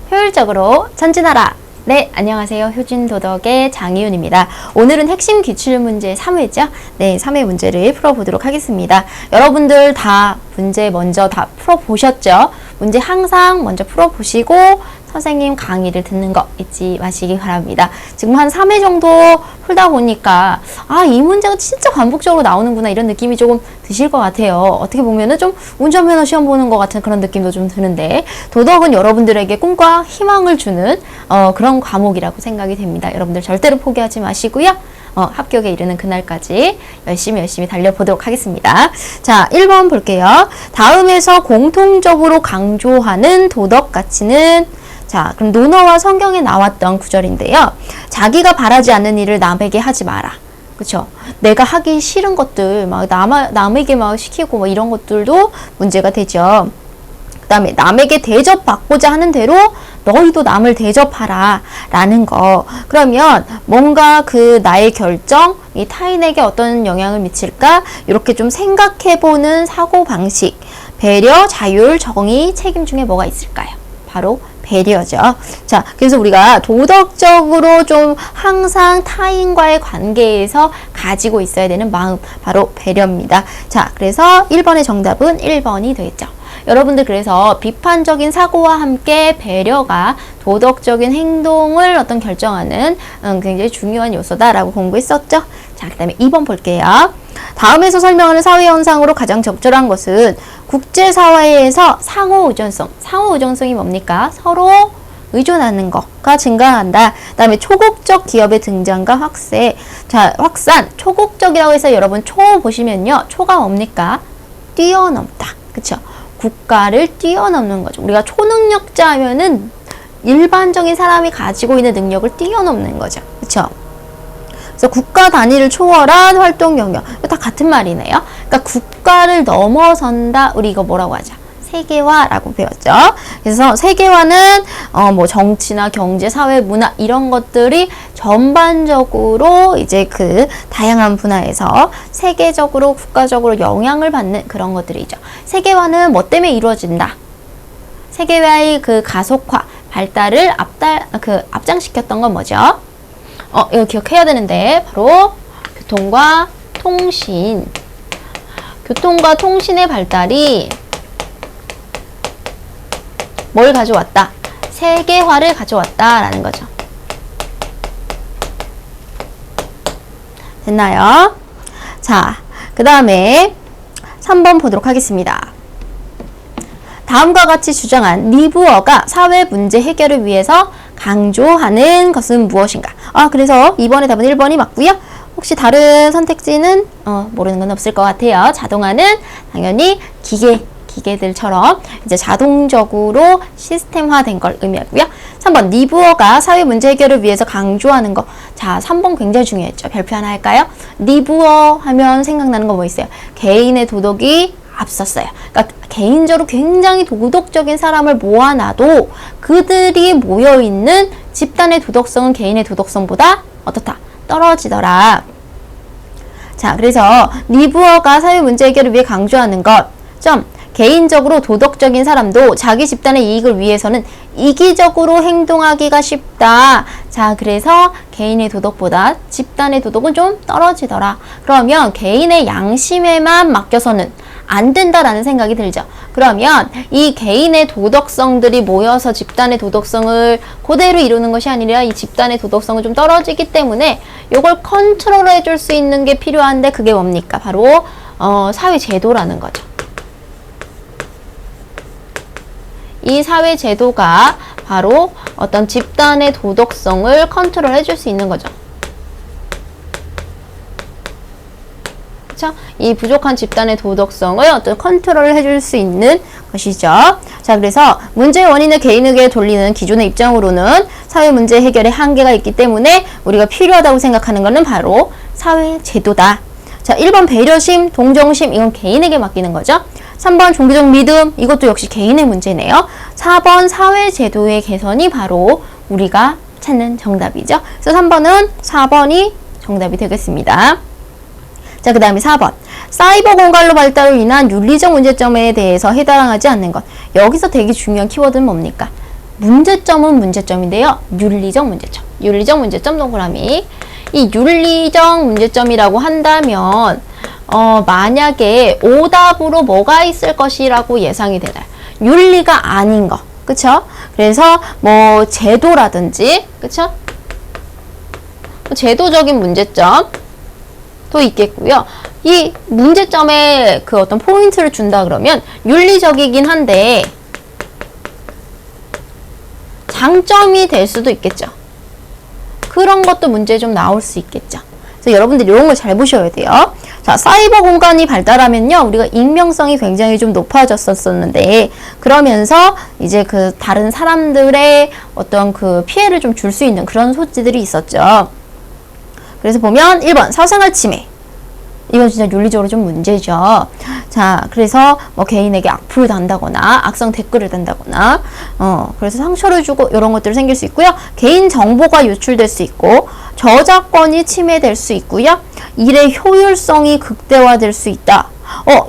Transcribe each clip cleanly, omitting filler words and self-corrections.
효율적으로 전진하라. 네, 안녕하세요. 효진도덕의 장희윤입니다. 오늘은 핵심 기출문제 3회죠. 네, 3회 문제를 풀어보도록 하겠습니다. 여러분들 다 문제 먼저 다 풀어보셨죠? 문제 항상 먼저 풀어보시고 선생님 강의를 듣는 거 잊지 마시기 바랍니다. 지금 한 3회 정도 풀다 보니까 이 문제가 진짜 반복적으로 나오는구나 이런 느낌이 조금 드실 것 같아요. 어떻게 보면은 좀 운전면허 시험 보는 것 같은 그런 느낌도 좀 드는데 도덕은 여러분들에게 꿈과 희망을 주는 그런 과목이라고 생각이 됩니다. 여러분들 절대로 포기하지 마시고요. 합격에 이르는 그날까지 열심히 달려보도록 하겠습니다. 자, 1번 볼게요. 다음에서 공통적으로 강조하는 도덕 가치는 자, 그럼 논어와 성경에 나왔던 구절인데요. 자기가 바라지 않는 일을 남에게 하지 마라. 그쵸? 내가 하기 싫은 것들, 남에게 시키고 이런 것들도 문제가 되죠. 그 다음에 남에게 대접받고자 하는 대로 너희도 남을 대접하라 라는 거. 그러면 뭔가 나의 결정이 타인에게 어떤 영향을 미칠까? 이렇게 좀 생각해보는 사고방식. 배려, 자율, 정의, 책임 중에 뭐가 있을까요? 바로 배려죠. 자, 그래서 우리가 도덕적으로 좀 항상 타인과의 관계에서 가지고 있어야 되는 마음, 바로 배려입니다. 자, 그래서 1번의 정답은 1번이 되겠죠. 여러분들 그래서 비판적인 사고와 함께 배려가 도덕적인 행동을 결정하는 굉장히 중요한 요소다라고 공부했었죠. 자, 그 다음에 2번 볼게요. 다음에서 설명하는 사회현상으로 가장 적절한 것은 국제사회에서 상호의존성. 상호의존성이 뭡니까? 서로 의존하는 것가 증가한다. 그 다음에 초국적 기업의 등장과 확산. 초국적이라고 해서 여러분 초 보시면요. 초가 뭡니까? 뛰어넘다. 그쵸? 국가를 뛰어넘는 거죠. 우리가 초능력자 하면은 일반적인 사람이 가지고 있는 능력을 뛰어넘는 거죠. 그쵸? 그래서 국가 단위를 초월한 활동 영역. 다 같은 말이네요. 그러니까 국가를 넘어선다. 우리 이거 뭐라고 하죠? 세계화라고 배웠죠. 그래서 세계화는 정치나 경제, 사회, 문화 이런 것들이 전반적으로 이제 다양한 분야에서 세계적으로 국가적으로 영향을 받는 그런 것들이죠. 세계화는 뭐 때문에 이루어진다? 세계화의 가속화, 발달을 앞장시켰던 건 뭐죠? 이거 기억해야 되는데 바로 교통과 통신의 발달이 뭘 가져왔다? 세계화를 가져왔다라는 거죠. 됐나요? 자, 그 다음에 3번 보도록 하겠습니다. 다음과 같이 주장한 니부어가 사회 문제 해결을 위해서 강조하는 것은 무엇인가? 그래서 이번에 답은 1번이 맞고요. 혹시 다른 선택지는 모르는 건 없을 것 같아요. 자동화는 당연히 기계들처럼 이제 자동적으로 시스템화된 걸 의미하고요. 3번 니부어가 사회 문제 해결을 위해서 강조하는 거. 자, 3번 굉장히 중요했죠. 별표 하나 할까요? 니부어 하면 생각나는 거 뭐 있어요? 개인의 도덕이 앞섰어요. 그러니까 개인적으로 굉장히 도덕적인 사람을 모아놔도 그들이 모여있는 집단의 도덕성은 개인의 도덕성보다 어떻다? 떨어지더라. 자, 그래서 니부어가 사회 문제 해결을 위해 강조하는 것. 개인적으로 도덕적인 사람도 자기 집단의 이익을 위해서는 이기적으로 행동하기가 쉽다. 자, 그래서 개인의 도덕보다 집단의 도덕은 좀 떨어지더라. 그러면 개인의 양심에만 맡겨서는 안 된다라는 생각이 들죠. 그러면 이 개인의 도덕성들이 모여서 집단의 도덕성을 그대로 이루는 것이 아니라 이 집단의 도덕성은 좀 떨어지기 때문에 이걸 컨트롤해 줄 수 있는 게 필요한데 그게 뭡니까? 바로 사회 제도라는 거죠. 이 사회 제도가 바로 어떤 집단의 도덕성을 컨트롤 해줄 수 있는 거죠. 그쵸? 이 부족한 집단의 도덕성을 어떤 컨트롤 해줄 수 있는 것이죠. 자, 그래서 문제의 원인을 개인에게 돌리는 기존의 입장으로는 사회 문제 해결에 한계가 있기 때문에 우리가 필요하다고 생각하는 것은 바로 사회 제도다. 자, 1번 배려심, 동정심, 이건 개인에게 맡기는 거죠. 3번 종교적 믿음, 이것도 역시 개인의 문제네요. 4번 사회제도의 개선이 바로 우리가 찾는 정답이죠. 그래서 4번이 정답이 되겠습니다. 자, 그 다음에 4번. 사이버 공간로 발달로 인한 윤리적 문제점에 대해서 해당하지 않는 것. 여기서 되게 중요한 키워드는 뭡니까? 문제점은 문제점인데요. 윤리적 문제점. 윤리적 문제점 동그라미. 이 윤리적 문제점이라고 한다면 만약에 오답으로 뭐가 있을 것이라고 예상이 되나요? 윤리가 아닌 거. 그쵸? 그래서 뭐 제도라든지 그쵸? 제도적인 문제점도 있겠고요. 이 문제점에 그 어떤 포인트를 준다 그러면 윤리적이긴 한데 장점이 될 수도 있겠죠. 그런 것도 문제 좀 나올 수 있겠죠. 그래서 여러분들 이런 걸 잘 보셔야 돼요. 자, 사이버 공간이 발달하면요, 우리가 익명성이 굉장히 좀 높아졌었는데, 그러면서 이제 그 다른 사람들의 어떤 그 피해를 좀 줄 수 있는 그런 소지들이 있었죠. 그래서 보면 1번 사생활 침해. 이건 진짜 윤리적으로 좀 문제죠. 자, 그래서 뭐 개인에게 악플을 단다거나 악성 댓글을 단다거나 그래서 상처를 주고 이런 것들이 생길 수 있고요. 개인 정보가 유출될 수 있고 저작권이 침해될 수 있고요. 일의 효율성이 극대화될 수 있다.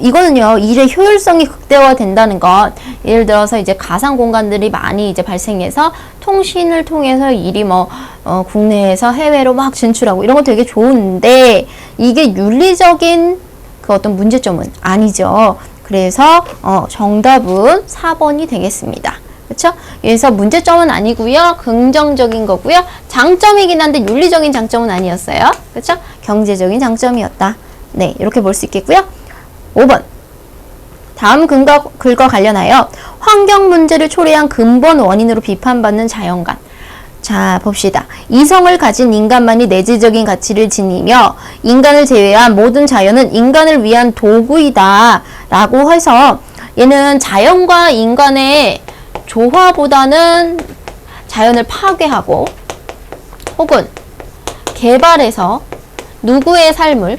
이거는요, 일의 효율성이 극대화된다는 건 예를 들어서 이제 가상 공간들이 많이 이제 발생해서 통신을 통해서 일이 국내에서 해외로 막 진출하고 이런 거 되게 좋은데 이게 윤리적인 그 어떤 문제점은 아니죠. 그래서 정답은 4번이 되겠습니다. 그렇죠? 그래서 문제점은 아니고요. 긍정적인 거고요. 장점이긴 한데 윤리적인 장점은 아니었어요. 그렇죠? 경제적인 장점이었다. 네, 이렇게 볼 수 있겠고요. 5번. 다음 글과 관련하여 환경 문제를 초래한 근본 원인으로 비판받는 자연관. 자, 봅시다. 이성을 가진 인간만이 내재적인 가치를 지니며 인간을 제외한 모든 자연은 인간을 위한 도구이다 라고 해서 얘는 자연과 인간의 조화보다는 자연을 파괴하고 혹은 개발해서 누구의 삶을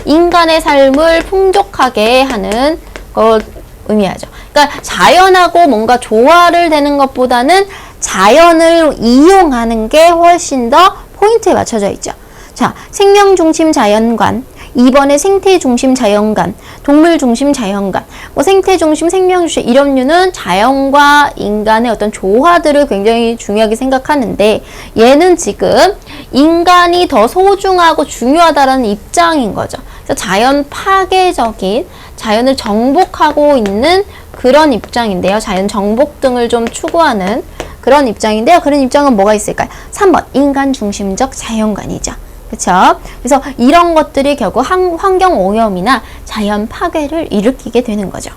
인간의 삶을 풍족하게 하는 걸 의미하죠. 그러니까 자연하고 뭔가 조화를 되는 것보다는 자연을 이용하는 게 훨씬 더 포인트에 맞춰져 있죠. 자, 생명 중심 자연관, 2번에 생태 중심 자연관, 동물 중심 자연관, 생태 중심, 생명 중심 이런 류는 자연과 인간의 어떤 조화들을 굉장히 중요하게 생각하는데 얘는 지금 인간이 더 소중하고 중요하다라는 입장인 거죠. 그래서 자연 파괴적인, 자연을 정복하고 있는 그런 입장인데요. 자연 정복 등을 좀 추구하는 그런 입장인데요. 그런 입장은 뭐가 있을까요? 3번 인간 중심적 자연관이죠. 그렇죠? 그래서 이런 것들이 결국 환경 오염이나 자연 파괴를 일으키게 되는 거죠.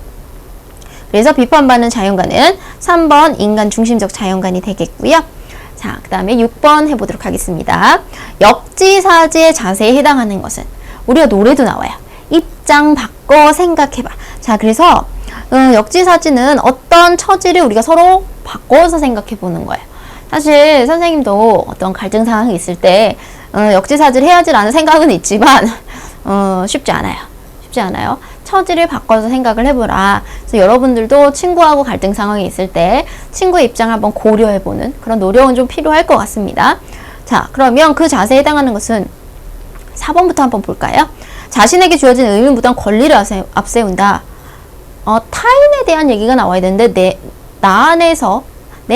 그래서 비판받는 자연관은 3번 인간 중심적 자연관이 되겠고요. 자, 그 다음에 6번 해보도록 하겠습니다. 역지사지의 자세에 해당하는 것은 우리가 노래도 나와요. 입장 바꿔 생각해봐. 자, 그래서 역지사지는 어떤 처지를 우리가 서로 바꿔서 생각해 보는 거예요. 사실 선생님도 어떤 갈등 상황이 있을 때 역지사지를 해야지라는 생각은 있지만 쉽지 않아요. 쉽지 않아요. 처지를 바꿔서 생각을 해보라. 그래서 여러분들도 친구하고 갈등 상황이 있을 때 친구의 입장을 한번 고려해보는 그런 노력은 좀 필요할 것 같습니다. 자, 그러면 그 자세에 해당하는 것은 4번부터 한번 볼까요? 자신에게 주어진 의무부담 권리를 앞세운다. 타인에 대한 얘기가 나와야 되는데 내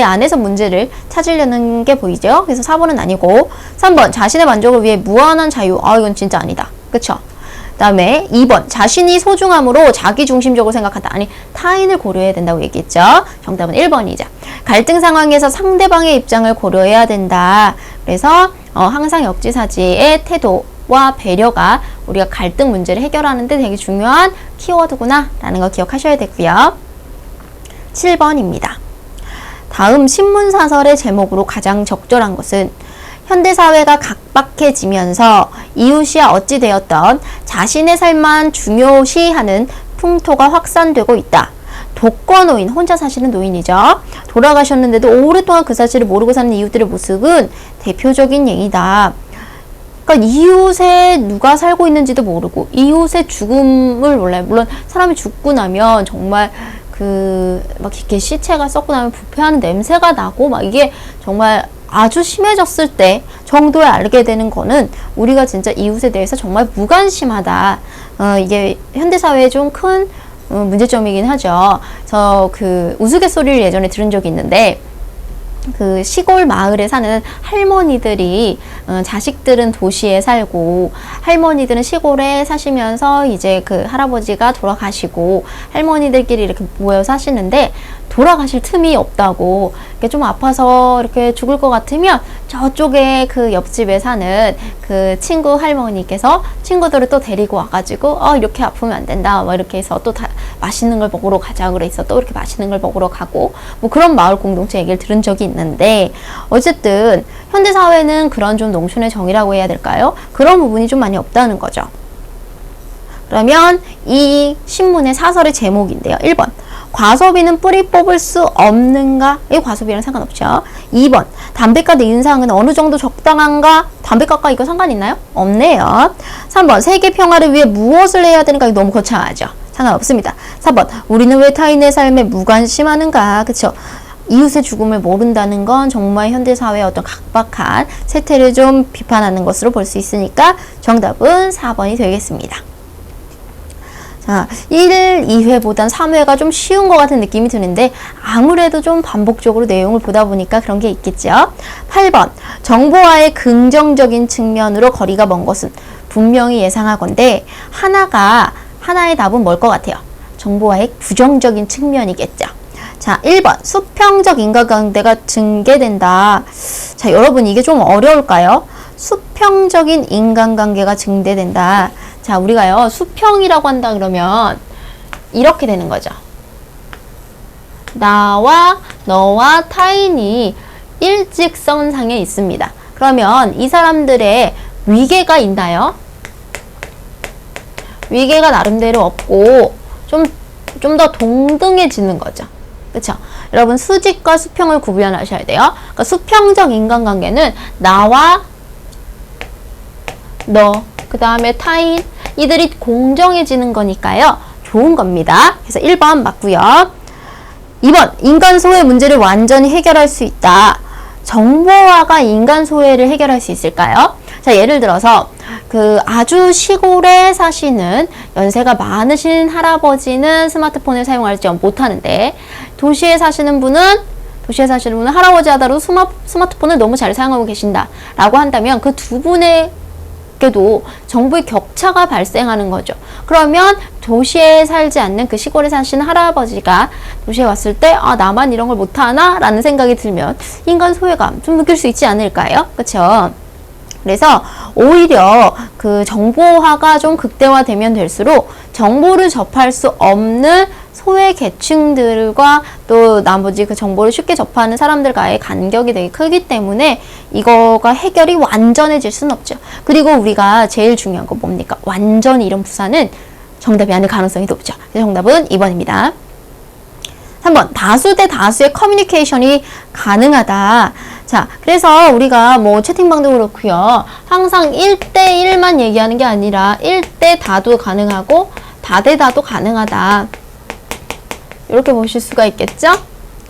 안에서 문제를 찾으려는 게 보이죠? 그래서 4번은 아니고 3번 자신의 만족을 위해 무한한 자유. 이건 진짜 아니다. 그쵸? 그 다음에 2번 자신이 소중함으로 자기중심적으로 생각한다. 아니, 타인을 고려해야 된다고 얘기했죠? 정답은 1번이죠. 갈등 상황에서 상대방의 입장을 고려해야 된다. 그래서 항상 역지사지의 태도와 배려가 우리가 갈등 문제를 해결하는 데 되게 중요한 키워드구나 라는 거 기억하셔야 되고요. 7번입니다. 다음 신문사설의 제목으로 가장 적절한 것은 현대사회가 각박해지면서 이웃이 어찌되었던 자신의 삶만 중요시하는 풍토가 확산되고 있다. 독거노인, 혼자 사시는 노인이죠. 돌아가셨는데도 오랫동안 그 사실을 모르고 사는 이웃들의 모습은 대표적인 예이다. 그러니까 이웃에 누가 살고 있는지도 모르고 이웃의 죽음을 몰라요. 물론 사람이 죽고 나면 정말 막 이렇게 시체가 썩고 나면 부패하는 냄새가 나고 막 이게 정말 아주 심해졌을 때 정도에 알게 되는 거는 우리가 진짜 이웃에 대해서 정말 무관심하다. 이게 현대사회의 좀 큰 문제점이긴 하죠. 그래서 그 우스갯소리를 예전에 들은 적이 있는데 그 시골 마을에 사는 할머니들이 자식들은 도시에 살고 할머니들은 시골에 사시면서 이제 그 할아버지가 돌아가시고 할머니들끼리 이렇게 모여 사시는데 돌아가실 틈이 없다고 이렇게 좀 아파서 이렇게 죽을 것 같으면 저쪽에 그 옆집에 사는 그 친구 할머니께서 친구들을 또 데리고 와가지고 이렇게 아프면 안 된다 뭐 이렇게 해서 또 다 맛있는 걸 먹으러 가자 그래서 또 이렇게 맛있는 걸 먹으러 가고 뭐 그런 마을 공동체 얘기를 들은 적이 있는데 어쨌든 현대사회는 그런 좀 농촌의 정이라고 해야 될까요? 그런 부분이 좀 많이 없다는 거죠. 그러면 이 신문의 사설의 제목인데요. 1번 과소비는 뿌리 뽑을 수 없는가? 이 과소비랑 상관없죠. 2번 담배가 인상은 어느 정도 적당한가? 담배값과 이거 상관 있나요? 없네요. 3번 세계 평화를 위해 무엇을 해야 되는가? 이거 너무 거창하죠. 상관없습니다. 4번 우리는 왜 타인의 삶에 무관심하는가? 그쵸? 이웃의 죽음을 모른다는 건 정말 현대사회의 어떤 각박한 세태를 좀 비판하는 것으로 볼 수 있으니까 정답은 4번이 되겠습니다. 자, 1, 2회보단 3회가 좀 쉬운 것 같은 느낌이 드는데 아무래도 좀 반복적으로 내용을 보다 보니까 그런 게 있겠죠. 8번 정보와의 긍정적인 측면으로 거리가 먼 것은 분명히 예상하건대 하나의 답은 뭘 것 같아요? 정보와의 부정적인 측면이겠죠. 자, 1번 수평적 인간관계가 증대된다. 자, 여러분 이게 좀 어려울까요? 수평적인 인간관계가 증대된다. 자, 우리가요 수평이라고 한다 그러면 이렇게 되는 거죠. 나와 너와 타인이 일직선상에 있습니다. 그러면 이 사람들의 위계가 있나요? 위계가 나름대로 없고 좀 더 동등해지는 거죠. 그쵸? 여러분 수직과 수평을 구분하셔야 돼요. 그러니까 수평적 인간관계는 나와 너, 그 다음에 타인 이들이 공정해지는 거니까요. 좋은 겁니다. 그래서 1번 맞고요. 2번 인간 소외 문제를 완전히 해결할 수 있다. 정보화가 인간 소외를 해결할 수 있을까요? 자, 예를 들어서 그 아주 시골에 사시는 연세가 많으신 할아버지는 스마트폰을 사용하지 못하는데 도시에 사시는 분은 할아버지 하다로 스마트폰을 너무 잘 사용하고 계신다 라고 한다면 그 두 분의 도 정보의 격차가 발생하는 거죠. 그러면 도시에 살지 않는 그 시골에 사시는 할아버지가 도시에 왔을 때 나만 이런 걸 못하나? 라는 생각이 들면 인간 소외감 좀 느낄 수 있지 않을까요? 그렇죠? 그래서 오히려 그 정보화가 좀 극대화되면 될수록 정보를 접할 수 없는 소외 계층들과 또 나머지 그 정보를 쉽게 접하는 사람들과의 간격이 되게 크기 때문에 이거가 해결이 완전해질 수는 없죠. 그리고 우리가 제일 중요한 거 뭡니까? 완전히 이런 부사는 정답이 아닐 가능성이 높죠. 그래서 정답은 2번입니다. 3번 다수 대 다수의 커뮤니케이션이 가능하다. 자, 그래서 우리가 뭐 채팅방도 그렇고요. 항상 1대1만 얘기하는 게 아니라 1대 다도 가능하고 다대 다도 가능하다. 이렇게 보실 수가 있겠죠?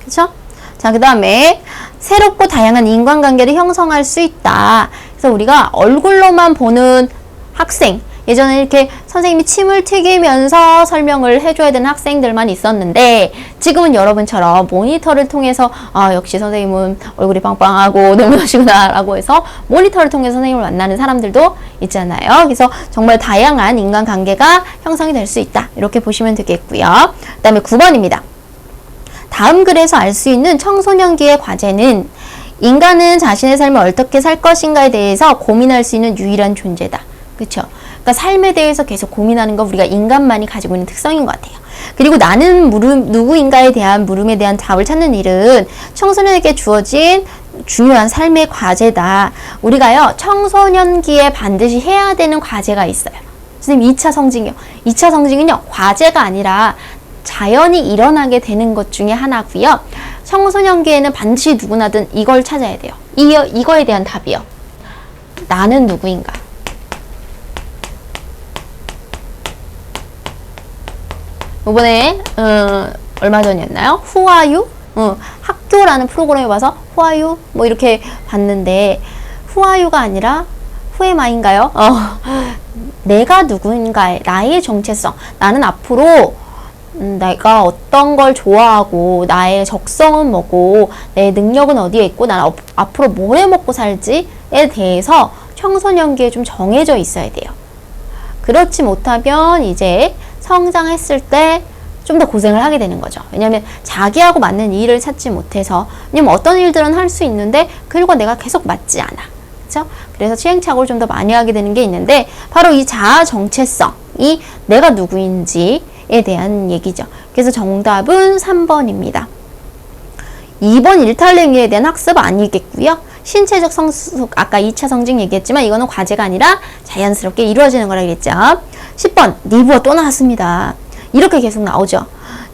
그쵸? 자, 그 다음에 새롭고 다양한 인간관계를 형성할 수 있다. 그래서 우리가 얼굴로만 보는 학생, 예전에 이렇게 선생님이 침을 튀기면서 설명을 해줘야 되는 학생들만 있었는데 지금은 여러분처럼 모니터를 통해서 역시 선생님은 얼굴이 빵빵하고 너무하시구나 라고 해서 모니터를 통해서 선생님을 만나는 사람들도 있잖아요. 그래서 정말 다양한 인간관계가 형성이 될 수 있다. 이렇게 보시면 되겠고요. 그 다음에 9번입니다. 다음 글에서 알 수 있는 청소년기의 과제는 인간은 자신의 삶을 어떻게 살 것인가에 대해서 고민할 수 있는 유일한 존재다. 그렇죠? 그러니까 삶에 대해서 계속 고민하는 건 우리가 인간만이 가지고 있는 특성인 것 같아요. 그리고 나는 누구인가에 대한 물음에 대한 답을 찾는 일은 청소년에게 주어진 중요한 삶의 과제다. 우리가요, 청소년기에 반드시 해야 되는 과제가 있어요. 선생님, 2차 성징이요. 2차 성징은요, 과제가 아니라 자연히 일어나게 되는 것 중에 하나고요. 청소년기에는 반드시 누구나든 이걸 찾아야 돼요. 이거에 대한 답이요. 나는 누구인가? 이번에 얼마 전이었나요? Who are you? 학교라는 프로그램에 봐서 Who are you? 뭐 이렇게 봤는데 Who are you가 아니라 Who am I인가요? 내가 누구인가에 나의 정체성, 나는 앞으로 내가 어떤 걸 좋아하고 나의 적성은 뭐고 내 능력은 어디에 있고 난 앞으로 뭘 해먹고 살지에 대해서 청소년기에 좀 정해져 있어야 돼요. 그렇지 못하면 이제 성장했을 때 좀 더 고생을 하게 되는 거죠. 왜냐하면 자기하고 맞는 일을 찾지 못해서, 왜냐면 어떤 일들은 할 수 있는데 그들과 내가 계속 맞지 않아. 그렇죠? 그래서 시행착오를 좀 더 많이 하게 되는 게 있는데, 바로 이 자아 정체성이 내가 누구인지에 대한 얘기죠. 그래서 정답은 3번입니다. 2번 일탈행위에 대한 학습 아니겠고요. 신체적 성숙, 아까 2차 성징 얘기했지만 이거는 과제가 아니라 자연스럽게 이루어지는 거라 그랬죠. 10번 니부어 또 나왔습니다. 이렇게 계속 나오죠.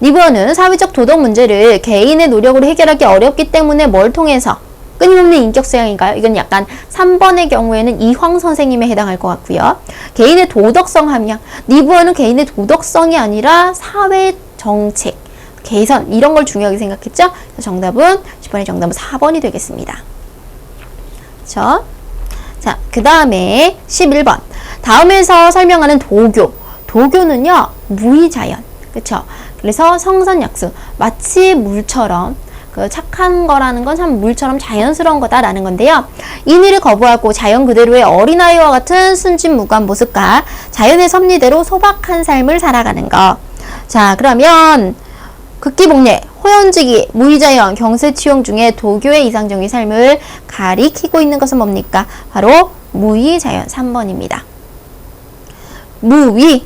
니부어는 사회적 도덕 문제를 개인의 노력으로 해결하기 어렵기 때문에 뭘 통해서, 끊임없는 인격 수양인가요? 이건 약간 3번의 경우에는 이황 선생님에 해당할 것 같고요. 개인의 도덕성 함량, 니부어는 개인의 도덕성이 아니라 사회 정책, 개선, 이런 걸 중요하게 생각했죠. 그래서 정답은 10번의 정답은 4번이 되겠습니다. 그렇죠? 자, 그 다음에 11번. 다음에서 설명하는 도교. 도교는요, 무의자연. 그쵸? 그래서 성선약수. 마치 물처럼, 그 착한 거라는 건 참 물처럼 자연스러운 거다라는 건데요. 인의를 거부하고 자연 그대로의 어린아이와 같은 순진무구한 모습과 자연의 섭리대로 소박한 삶을 살아가는 거. 자, 그러면 극기복례, 호연지기, 무의자연, 경세치용 중에 도교의 이상적인 삶을 가리키고 있는 것은 뭡니까? 바로 무의자연 3번입니다. 무의,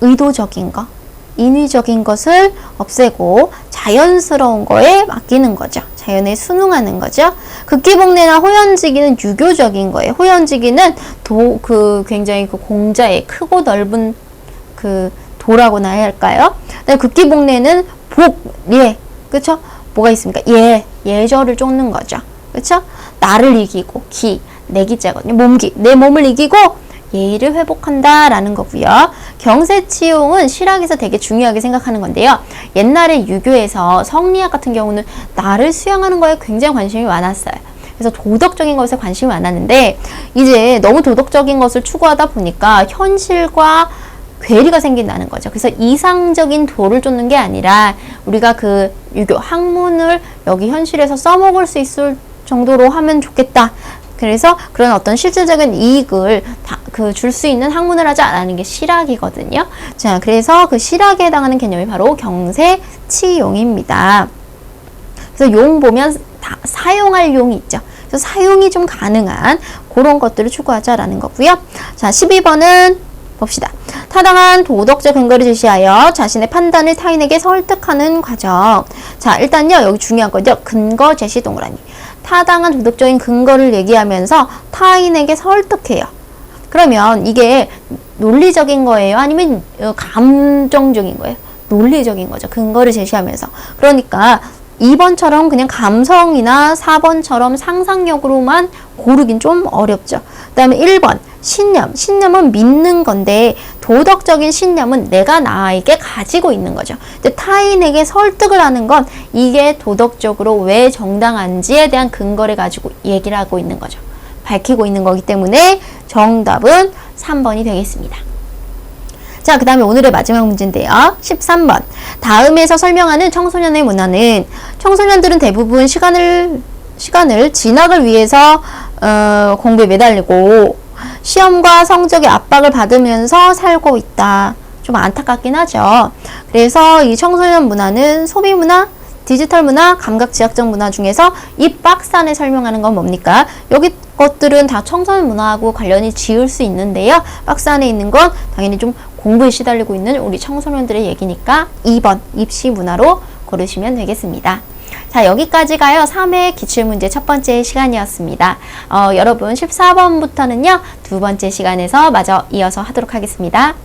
의도적인 거, 인위적인 것을 없애고 자연스러운 거에 맡기는 거죠. 자연에 순응하는 거죠. 극기복례나 호연지기는 유교적인 거예요. 호연지기는 굉장히 그 공자의 크고 넓은 그 도라고나 해야 할까요? 극기복례는 예, 그쵸? 뭐가 있습니까? 예절을 쫓는 거죠. 그쵸? 나를 이기고, 내 기자거든요. 몸기, 내 몸을 이기고 예의를 회복한다라는 거고요. 경세치용은 실학에서 되게 중요하게 생각하는 건데요. 옛날에 유교에서 성리학 같은 경우는 나를 수양하는 거에 굉장히 관심이 많았어요. 그래서 도덕적인 것에 관심이 많았는데, 이제 너무 도덕적인 것을 추구하다 보니까 현실과 괴리가 생긴다는 거죠. 그래서 이상적인 도를 쫓는 게 아니라 우리가 그 유교 학문을 여기 현실에서 써먹을 수 있을 정도로 하면 좋겠다. 그래서 그런 어떤 실질적인 이익을 줄 수 있는 학문을 하자라는 게 실학이거든요. 자, 그래서 그 실학에 해당하는 개념이 바로 경세치용입니다. 그래서 용 보면 사용할 용이 있죠. 그래서 사용이 좀 가능한 그런 것들을 추구하자라는 거고요. 자, 12번은 봅시다. 타당한 도덕적 근거를 제시하여 자신의 판단을 타인에게 설득하는 과정. 자, 일단요, 여기 중요한 거죠. 근거 제시 동그라미. 타당한 도덕적인 근거를 얘기하면서 타인에게 설득해요. 그러면 이게 논리적인 거예요? 아니면 감정적인 거예요? 논리적인 거죠. 근거를 제시하면서. 그러니까 2번처럼 그냥 감성이나 4번처럼 상상력으로만 고르긴 좀 어렵죠. 그 다음에 1번 신념. 신념은 믿는 건데 도덕적인 신념은 내가 나에게 가지고 있는 거죠. 근데 타인에게 설득을 하는 건 이게 도덕적으로 왜 정당한지에 대한 근거를 가지고 얘기를 하고 있는 거죠. 밝히고 있는 거기 때문에 정답은 3번이 되겠습니다. 자, 그 다음에 오늘의 마지막 문제인데요. 13번. 다음에서 설명하는 청소년의 문화는, 청소년들은 대부분 시간을 진학을 위해서 공부에 매달리고 시험과 성적의 압박을 받으면서 살고 있다. 좀 안타깝긴 하죠. 그래서 이 청소년 문화는 소비 문화, 디지털 문화, 감각지향적 문화 중에서 이 박스 안에 설명하는 건 뭡니까? 여기 것들은 다 청소년 문화하고 관련이 지을 수 있는데요. 박스 안에 있는 건 당연히 좀 공부에 시달리고 있는 우리 청소년들의 얘기니까 2번 입시 문화로 고르시면 되겠습니다. 자, 여기까지가요 3회 기출문제 첫 번째 시간이었습니다. 여러분 14번부터는요 두 번째 시간에서 마저 이어서 하도록 하겠습니다.